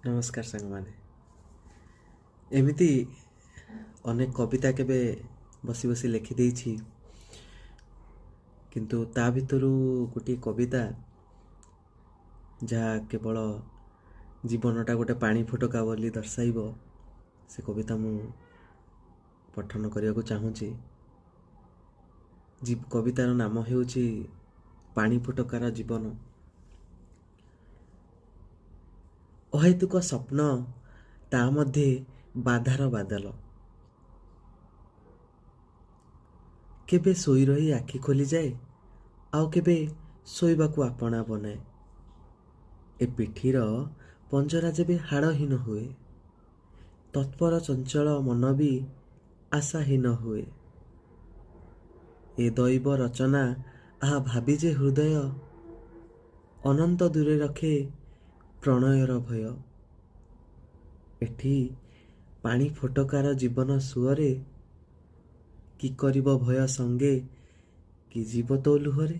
ନମସ୍କାର ସାଙ୍ଗମାନେ। ଏମିତି ଅନେକ କବିତା କେବେ ବସି ବସି ଲେଖିଦେଇଛି, କିନ୍ତୁ ତା ଭିତରୁ ଗୋଟିଏ କବିତା ଯାହା କେବଳ ଜୀବନଟା ଗୋଟେ ପାଣି ଫୋଟକା ବୋଲି ଦର୍ଶାଇବ, ସେ କବିତା ମୁଁ ପଠନ କରିବାକୁ ଚାହୁଁଛି। କବିତାର ନାମ ହେଉଛି ପାଣି ଫୋଟକାର ଜୀବନ। ଅହେତୁକ ସ୍ୱପ୍ନ, ତା ମଧ୍ୟରେ ବାଧାର ବାଦଲ। କେବେ ଶୋଇ ରହି ଆଖି ଖୋଲିଯାଏ, ଆଉ କେବେ ଶୋଇବାକୁ ଆପଣା ବନାଏ। ଏ ପିଠିର ପଞ୍ଜରା ଯେବେ ହାଡ଼ହୀନ ହୁଏ, ତତ୍ପର ଚଞ୍ଚଳ ମନ ବି ଆଶାହୀନ ହୁଏ। ଏ ଦୈବ ରଚନା ଆହା ଭାବି ଯେ ହୃଦୟ, ଅନନ୍ତ ଦୂରେ ରଖେ ପ୍ରଣୟର ଭୟ। ଏଠି ପାଣି ଫୋଟକାର ଜୀବନ ସୁଅରେ, କି କରିବ ଭୟ ସଙ୍ଗେ, କି ଯିବ ତୋ ଲୁହରେ।